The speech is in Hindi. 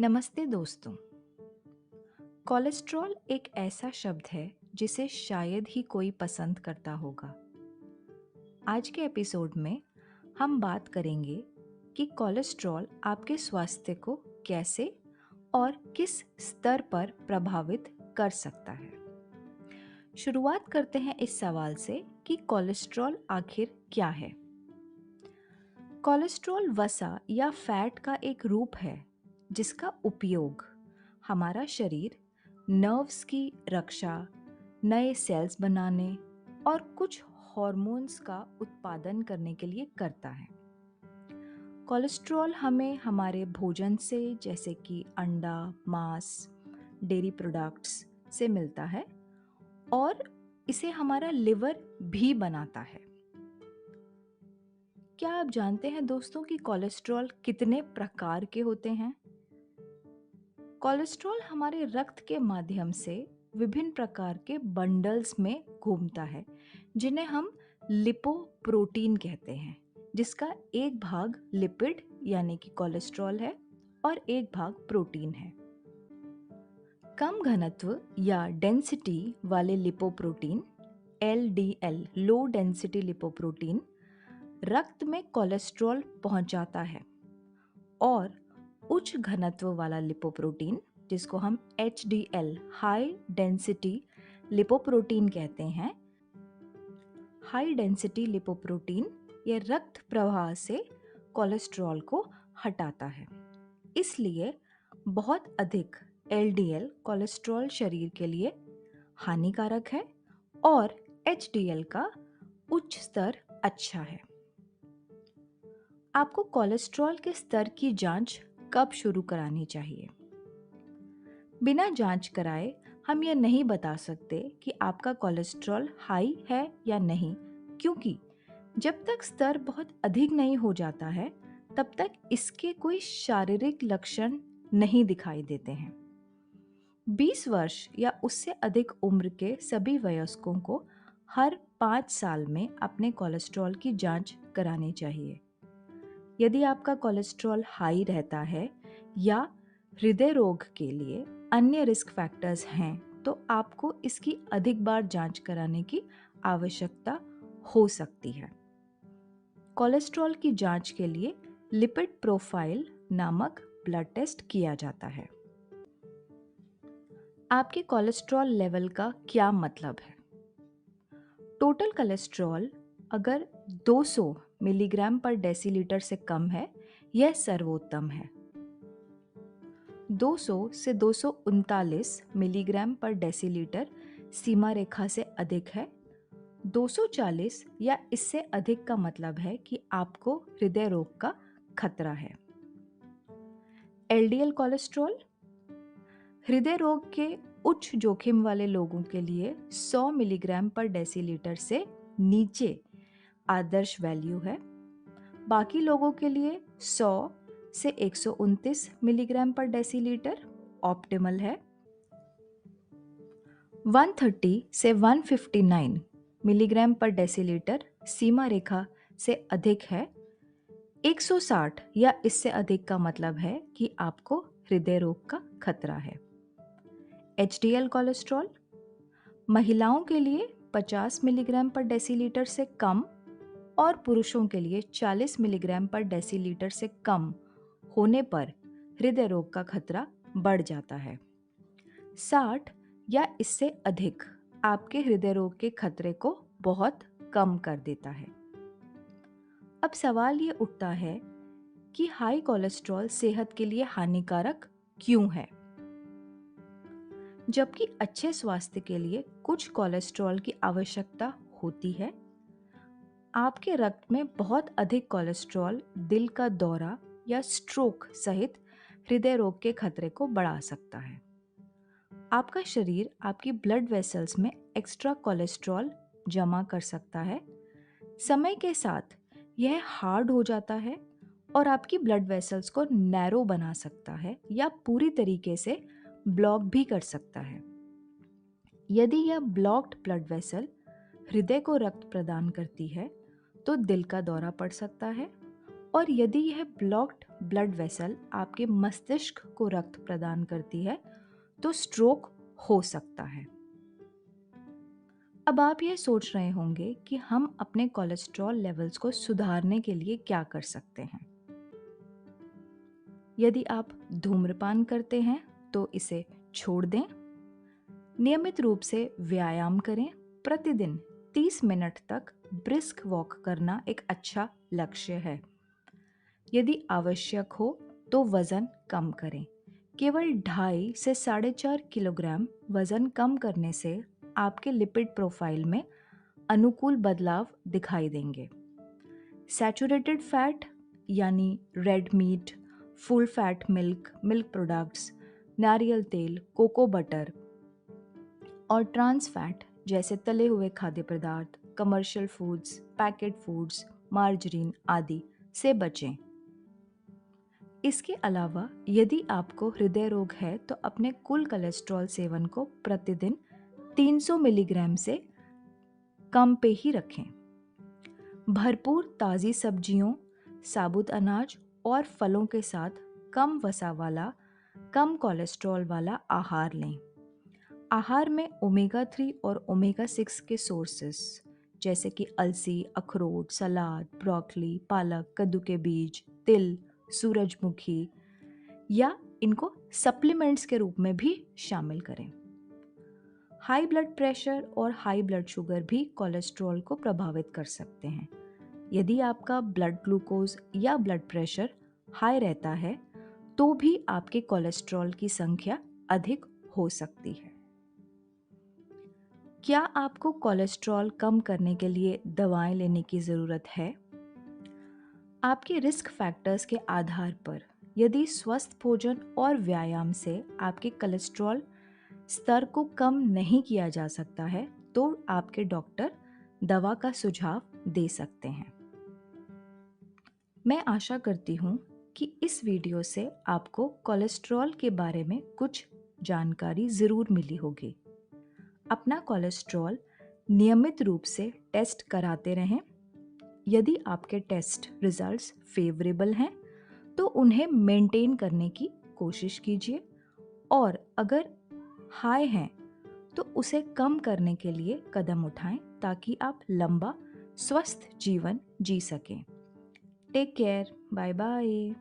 नमस्ते दोस्तों। कोलेस्ट्रॉल एक ऐसा शब्द है जिसे शायद ही कोई पसंद करता होगा। आज के एपिसोड में हम बात करेंगे कि कोलेस्ट्रॉल आपके स्वास्थ्य को कैसे और किस स्तर पर प्रभावित कर सकता है। शुरुआत करते हैं इस सवाल से कि कोलेस्ट्रॉल आखिर क्या है। कोलेस्ट्रॉल वसा या फैट का एक रूप है जिसका उपयोग हमारा शरीर नर्व्स की रक्षा, नए सेल्स बनाने और कुछ हॉर्मोन्स का उत्पादन करने के लिए करता है। कोलेस्ट्रॉल हमें हमारे भोजन से जैसे कि अंडा, मांस, डेयरी प्रोडक्ट्स से मिलता है और इसे हमारा लिवर भी बनाता है। क्या आप जानते हैं दोस्तों कि कोलेस्ट्रॉल कितने प्रकार के होते हैं? कोलेस्ट्रॉल हमारे रक्त के माध्यम से विभिन्न प्रकार के बंडल्स में घूमता है जिन्हें हम लिपोप्रोटीन कहते हैं, जिसका एक भाग लिपिड यानी कि कोलेस्ट्रॉल है और एक भाग प्रोटीन है। कम घनत्व या डेंसिटी वाले lipoprotein LDL low density lipoprotein रक्त में कोलेस्ट्रॉल पहुंचाता है और उच्च घनत्व वाला लिपोप्रोटीन जिसको हम HDL हाई डेंसिटी लिपोप्रोटीन कहते हैं, हाई डेंसिटी लिपोप्रोटीन ये रक्त प्रवाह से कोलेस्ट्रॉल को हटाता है। इसलिए बहुत अधिक LDL कोलेस्ट्रॉल शरीर के लिए हानिकारक है और HDL का उच्च स्तर अच्छा है। आपको कोलेस्ट्रॉल के स्तर की जांच कब शुरू करानी चाहिए? बिना जांच कराए हम यह नहीं बता सकते कि आपका कोलेस्ट्रॉल हाई है या नहीं, क्योंकि जब तक स्तर बहुत अधिक नहीं हो जाता है तब तक इसके कोई शारीरिक लक्षण नहीं दिखाई देते हैं। 20 वर्ष या उससे अधिक उम्र के सभी वयस्कों को हर 5 साल में अपने कोलेस्ट्रॉल की जांच करानी चाहिए। यदि आपका कोलेस्ट्रॉल हाई रहता है या हृदय रोग के लिए अन्य रिस्क फैक्टर्स हैं तो आपको इसकी अधिक बार जांच कराने की आवश्यकता हो सकती है। कोलेस्ट्रॉल की जांच के लिए लिपिड प्रोफाइल नामक ब्लड टेस्ट किया जाता है। आपके कोलेस्ट्रॉल लेवल का क्या मतलब है? टोटल कोलेस्ट्रॉल अगर 200 मिलीग्राम पर डेसीलीटर से कम है, यह सर्वोत्तम है। 200 से 239 मिलीग्राम पर डेसीलीटर सीमा रेखा से अधिक है। 240 या इससे अधिक का मतलब है कि आपको हृदय रोग का खतरा है। LDL कोलेस्ट्रॉल हृदय रोग के उच्च जोखिम वाले लोगों के लिए 100 मिलीग्राम पर डेसीलीटर से नीचे आदर्श वैल्यू है। बाकी लोगों के लिए 100 से 129 मिलीग्राम पर डेसीलीटर ऑप्टिमल है। 130 से 159 मिलीग्राम पर डेसीलीटर सीमा रेखा से अधिक है। 160 या इससे अधिक का मतलब है कि आपको हृदय रोग का खतरा है। HDL कोलेस्ट्रॉल महिलाओं के लिए 50 मिलीग्राम पर डेसीलीटर से कम और पुरुषों के लिए 40 मिलीग्राम पर डेसीलीटर से कम होने पर हृदय रोग का खतरा बढ़ जाता है। 60 या इससे अधिक आपके हृदय रोग के खतरे को बहुत कम कर देता है। अब सवाल ये उठता है कि हाई कोलेस्ट्रॉल सेहत के लिए हानिकारक क्यों है? जबकि अच्छे स्वास्थ्य के लिए कुछ कोलेस्ट्रॉल की आवश्यकता होती है, आपके रक्त में बहुत अधिक कोलेस्ट्रॉल दिल का दौरा या स्ट्रोक सहित हृदय रोग के खतरे को बढ़ा सकता है। आपका शरीर आपकी ब्लड वेसल्स में एक्स्ट्रा कोलेस्ट्रॉल जमा कर सकता है। समय के साथ यह हार्ड हो जाता है और आपकी ब्लड वेसल्स को नैरो बना सकता है या पूरी तरीके से ब्लॉक भी कर सकता है। यदि यह ब्लॉक्ड ब्लड वेसल हृदय को रक्त प्रदान करती है तो दिल का दौरा पड़ सकता है और यदि यह ब्लॉक्ड ब्लड वेसल आपके मस्तिष्क को रक्त प्रदान करती है तो स्ट्रोक हो सकता है। अब आप ये सोच रहे होंगे कि हम अपने कोलेस्ट्रॉल लेवल्स को सुधारने के लिए क्या कर सकते हैं। यदि आप धूम्रपान करते हैं तो इसे छोड़ दें। नियमित रूप से व्यायाम करें। प्रतिदिन 30 मिनट तक ब्रिस्क वॉक करना एक अच्छा लक्ष्य है। यदि आवश्यक हो तो वजन कम करें। केवल 2.5 से 4.5 किलोग्राम वजन कम करने से आपके लिपिड प्रोफाइल में अनुकूल बदलाव दिखाई देंगे। सैचुरेटेड फैट यानी red meat, full fat milk, milk products, नारियल तेल, कोको बटर और ट्रांस फैट जैसे तले हुए खाद्य पदार्थ, commercial foods, packet foods, margarine आदि से बचें। इसके अलावा यदि आपको हृदय रोग है तो अपने कुल कोलेस्ट्रॉल सेवन को प्रतिदिन 300 मिलीग्राम से कम पे ही रखें। भरपूर ताज़ी सब्जियों, साबुत अनाज और फलों के साथ कम वसा वाला, कम कोलेस्ट्रॉल वाला आहार लें। आहार में ओमेगा 3 और ओमेगा 6 के सोर्सेस जैसे कि अलसी, अखरोट, सलाद, ब्रोकली, पालक, कद्दू के बीज, तिल, सूरजमुखी या इनको सप्लीमेंट्स के रूप में भी शामिल करें। हाई ब्लड प्रेशर और हाई ब्लड शुगर भी कोलेस्ट्रॉल को प्रभावित कर सकते हैं। यदि आपका ब्लड ग्लूकोज या ब्लड प्रेशर हाई रहता है तो भी आपके कोलेस्ट्रॉल की संख्या अधिक हो सकती है। क्या आपको कोलेस्ट्रॉल कम करने के लिए दवाएं लेने की ज़रूरत है? आपके रिस्क फैक्टर्स के आधार पर यदि स्वस्थ भोजन और व्यायाम से आपके कोलेस्ट्रॉल स्तर को कम नहीं किया जा सकता है तो आपके डॉक्टर दवा का सुझाव दे सकते हैं। मैं आशा करती हूँ कि इस वीडियो से आपको कोलेस्ट्रॉल के बारे में कुछ जानकारी ज़रूर मिली होगी। अपना कोलेस्ट्रॉल नियमित रूप से टेस्ट कराते रहें। यदि आपके टेस्ट रिजल्ट्स फेवरेबल हैं तो उन्हें मेंटेन करने की कोशिश कीजिए और अगर हाई हैं तो उसे कम करने के लिए कदम उठाएं ताकि आप लंबा स्वस्थ जीवन जी सकें। Take care, bye bye.